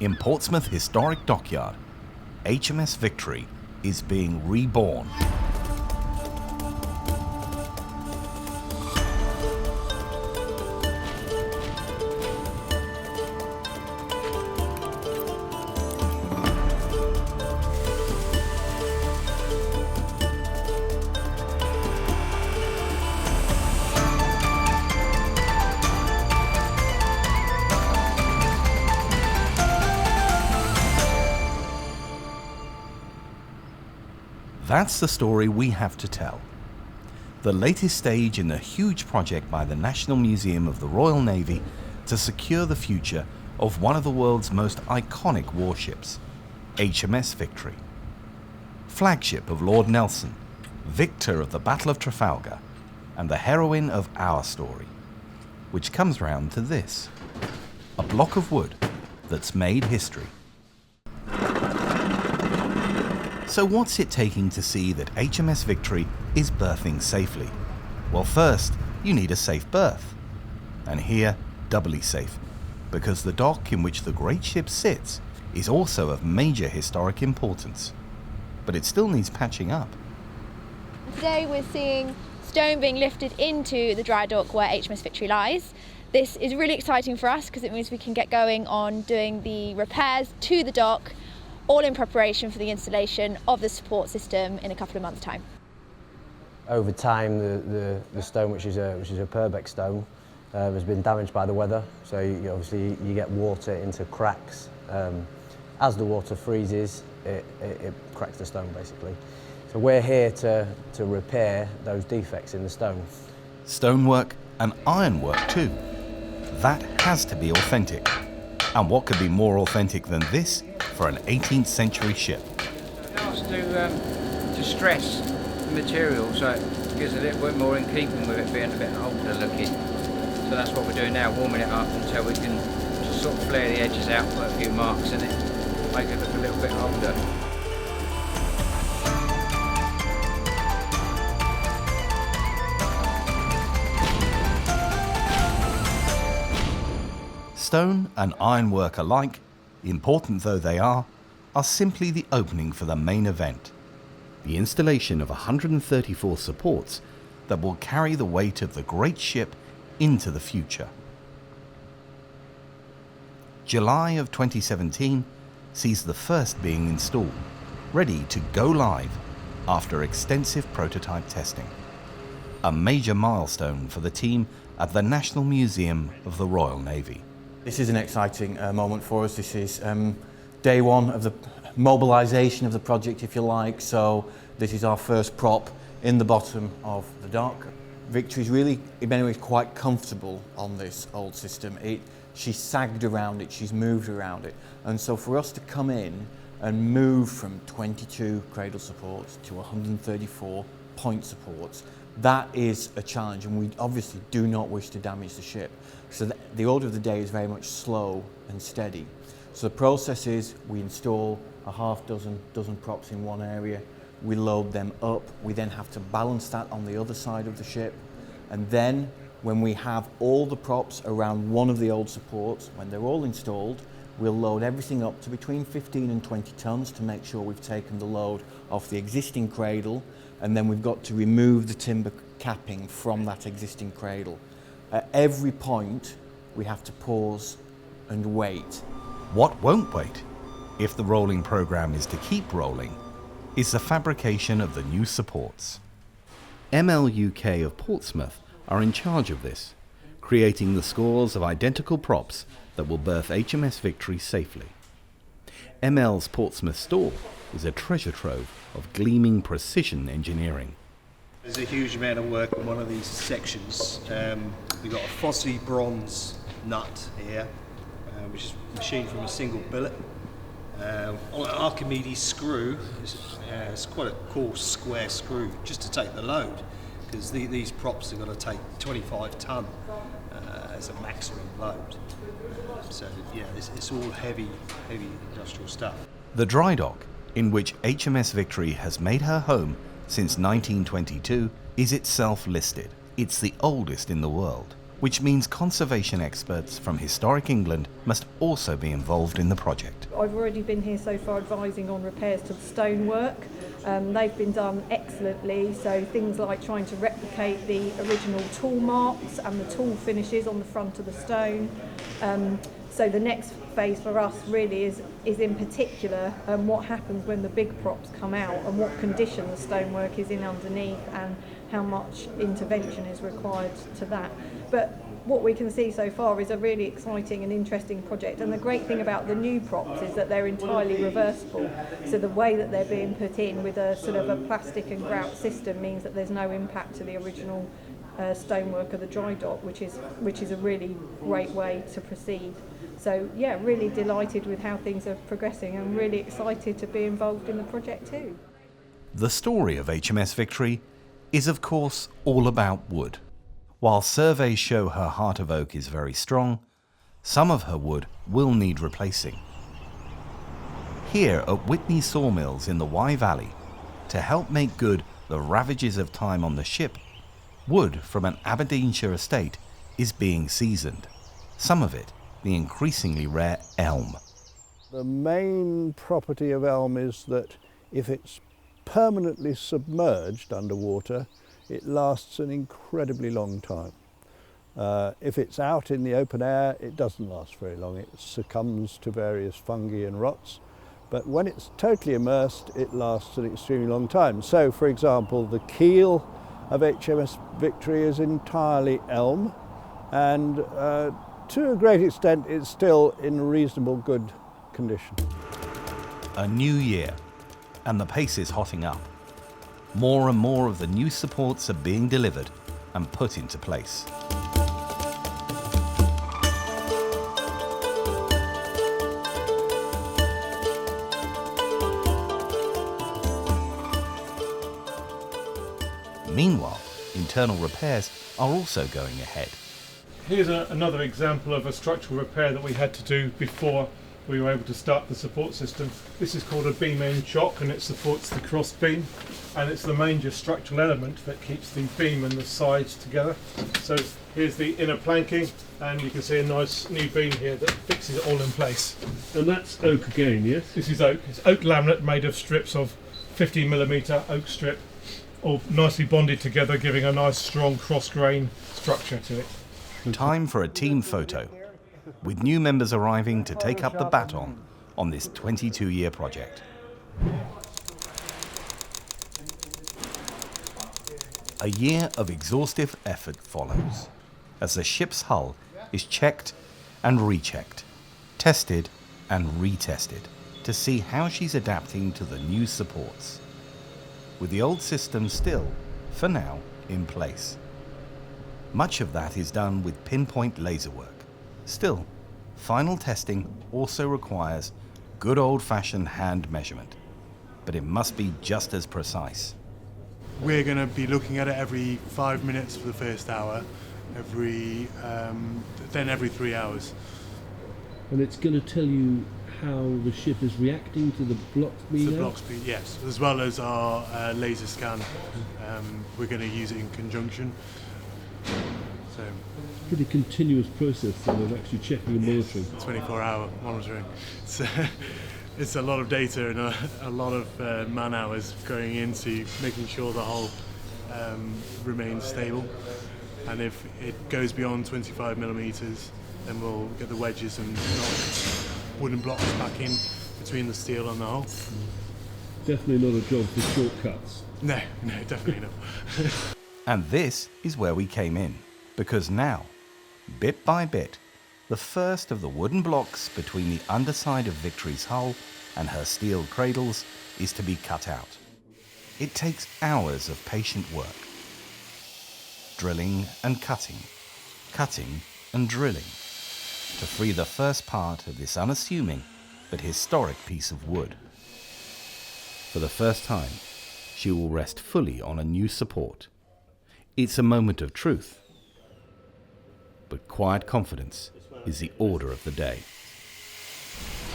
In Portsmouth Historic Dockyard, HMS Victory is being reborn. That's the story we have to tell. The latest stage in the huge project by the National Museum of the Royal Navy to secure the future of one of the world's most iconic warships, HMS Victory. Flagship of Lord Nelson, victor of the Battle of Trafalgar, and the heroine of our story. Which comes round to this: a block of wood that's made history. So what's it taking to see that HMS Victory is berthing safely? Well, first, you need a safe berth. And here, doubly safe, because the dock in which the great ship sits is also of major historic importance. But it still needs patching up. Today we're seeing stone being lifted into the dry dock where HMS Victory lies. This is really exciting for us because it means we can get going on doing the repairs to the dock, all in preparation for the installation of the support system in a couple of months' time. Over time, the stone, which is a Purbeck stone, has been damaged by the weather. So obviously you get water into cracks. As the water freezes, it cracks the stone basically. So we're here to repair those defects in the stone. Stonework and ironwork too. That has to be authentic. And what could be more authentic than this for an 18th century ship? It helps to stress the material so it gives a little bit more in keeping with it being a bit older looking. So that's what we're doing now, warming it up until we can just sort of flare the edges out, put a few marks in it, make it look a little bit older. Stone and ironwork alike, important though they are simply the opening for the main event, the installation of 134 supports that will carry the weight of the great ship into the future. July of 2017 sees the first being installed, ready to go live after extensive prototype testing. A major milestone for the team at the National Museum of the Royal Navy. This is an exciting moment for us. This is day one of the mobilisation of the project, if you like. So this is our first prop in the bottom of the dock. Victory's really, in many ways, quite comfortable on this old system. She's sagged around it, she's moved around it. And so for us to come in and move from 22 cradle supports to 134 point supports, that is a challenge, and we obviously do not wish to damage the ship. So the order of the day is very much slow and steady. So the process is we install a half dozen props in one area, we load them up, we then have to balance that on the other side of the ship, and then when we have all the props around one of the old supports, when they're all installed, we'll load everything up to between 15 and 20 tons to make sure we've taken the load off the existing cradle, and then we've got to remove the timber capping from that existing cradle. At every point, we have to pause and wait. What won't wait, if the rolling program is to keep rolling, is the fabrication of the new supports. ML UK of Portsmouth are in charge of this, creating the scores of identical props that will berth HMS Victory safely. ML's Portsmouth store is a treasure trove of gleaming precision engineering. There's a huge amount of work on one of these sections. We've got a Fosse bronze nut here, which is machined from a single billet. On an Archimedes screw, it's quite a coarse square screw just to take the load, because these props are going to take 25 tonne as a maximum load. So yeah, it's all heavy industrial stuff. The dry dock, in which HMS Victory has made her home since 1922, is itself listed. It's the oldest in the world. which means conservation experts from historic England must also be involved in the project. I've already been here so far advising on repairs to the stonework. They've been done excellently, so things like trying to replicate the original tool marks and the tool finishes on the front of the stone. So the next phase for us really is in particular what happens when the big props come out and what condition the stonework is in underneath and how much intervention is required to that. But what we can see so far is a really exciting and interesting project, and the great thing about the new props is that they're entirely reversible, so the way that they're being put in with a sort of a plastic and grout system means that there's no impact to the original stonework of the dry dock, which is a really great way to proceed. So yeah, really delighted with how things are progressing and really excited to be involved in the project too. The story of HMS Victory is of course all about wood. While surveys show her heart of oak is very strong, some of her wood will need replacing. Here at Whitney Sawmills in the Wye Valley, to help make good the ravages of time on the ship, wood from an Aberdeenshire estate is being seasoned, some of it the increasingly rare elm. The main property of elm is that if it's permanently submerged underwater, it lasts an incredibly long time. If it's out in the open air, it doesn't last very long. It succumbs to various fungi and rots. But when it's totally immersed, it lasts an extremely long time. So, for example, the keel of HMS Victory is entirely elm, and to a great extent, it's still in reasonable good condition. A new year, and the pace is hotting up. More and more of the new supports are being delivered and put into place. Meanwhile, internal repairs are also going ahead. Here's another example of a structural repair that we had to do before we were able to start the support system. This is called a beam end chock, and it supports the cross beam, and it's the major structural element that keeps the beam and the sides together. So here's the inner planking, and you can see a nice new beam here that fixes it all in place. And that's oak again, yes? This is oak. It's oak laminate made of strips of 15mm oak strip, all nicely bonded together, giving a nice strong cross grain structure to it. Time for a team photo, with new members arriving to take up the baton on this 22-year project. A year of exhaustive effort follows, as the ship's hull is checked and rechecked, tested and retested, to see how she's adapting to the new supports, with the old system still, for now, in place. Much of that is done with pinpoint laser work. Still, final testing also requires good old-fashioned hand measurement, but it must be just as precise. We're going to be looking at it every 5 minutes for the first hour, then every 3 hours. And it's going to tell you how the ship is reacting to the block speed? The block speed, yes, as well as our laser scan. We're going to use it in conjunction. So, pretty continuous process then of actually checking and monitoring. 24-hour monitoring. So, it's a lot of data and a lot of man hours going into making sure the hull remains stable. And if it goes beyond 25mm, then we'll get the wedges and knock wooden blocks back in between the steel and the hull. Definitely not a job for shortcuts. No, definitely not. And this is where we came in, because now, bit by bit, the first of the wooden blocks between the underside of Victory's hull and her steel cradles is to be cut out. It takes hours of patient work. Drilling and cutting and drilling, to free the first part of this unassuming but historic piece of wood. For the first time, she will rest fully on a new support. It's a moment of truth, but quiet confidence is the order of the day.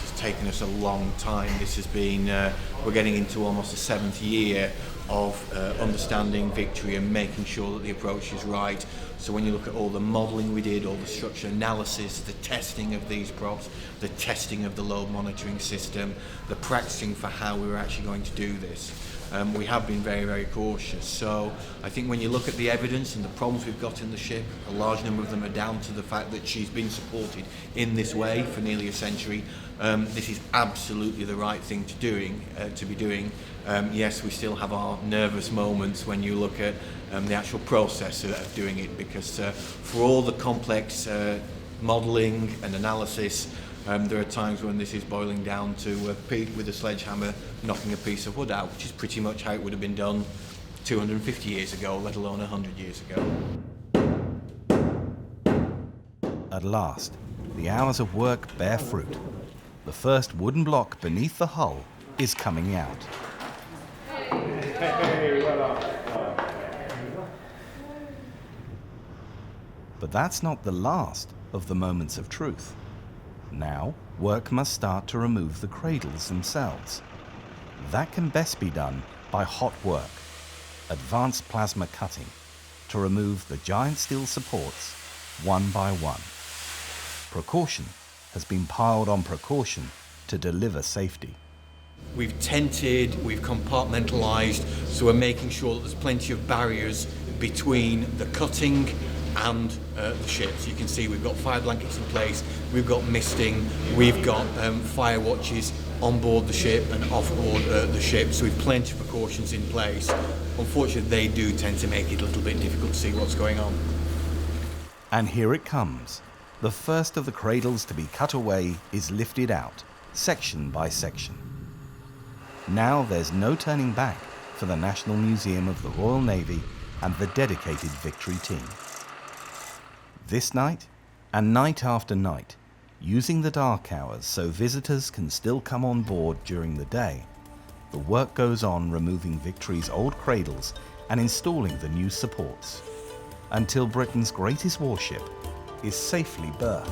It's taken us a long time. This has been, we're getting into almost the 7th year of understanding Victory and making sure that the approach is right. So when you look at all the modelling we did, all the structure analysis, the testing of these props, the testing of the load monitoring system, the practicing for how we were actually going to do this, we have been very, very cautious. So I think when you look at the evidence and the problems we've got in the ship, a large number of them are down to the fact that she's been supported in this way for nearly a century. This is absolutely the right thing to be doing. Yes, we still have our nervous moments when you look at the actual process of doing it, because for all the complex modelling and analysis, there are times when this is boiling down to with a sledgehammer knocking a piece of wood out, which is pretty much how it would have been done 250 years ago, let alone 100 years ago. At last, the hours of work bear fruit. The first wooden block beneath the hull is coming out. But that's not the last of the moments of truth. Now, work must start to remove the cradles themselves. That can best be done by hot work, advanced plasma cutting, to remove the giant steel supports one by one. Precaution has been piled on precaution to deliver safety. We've tented, we've compartmentalised, so we're making sure that there's plenty of barriers between the cutting and the ship. So you can see we've got fire blankets in place, we've got misting, we've got fire watches on board the ship and off board the ship, so we've plenty of precautions in place. Unfortunately, they do tend to make it a little bit difficult to see what's going on. And here it comes. The first of the cradles to be cut away is lifted out, section by section. Now there's no turning back for the National Museum of the Royal Navy and the dedicated Victory team. This night, and night after night, using the dark hours so visitors can still come on board during the day, the work goes on removing Victory's old cradles and installing the new supports, until Britain's greatest warship is safely berthed.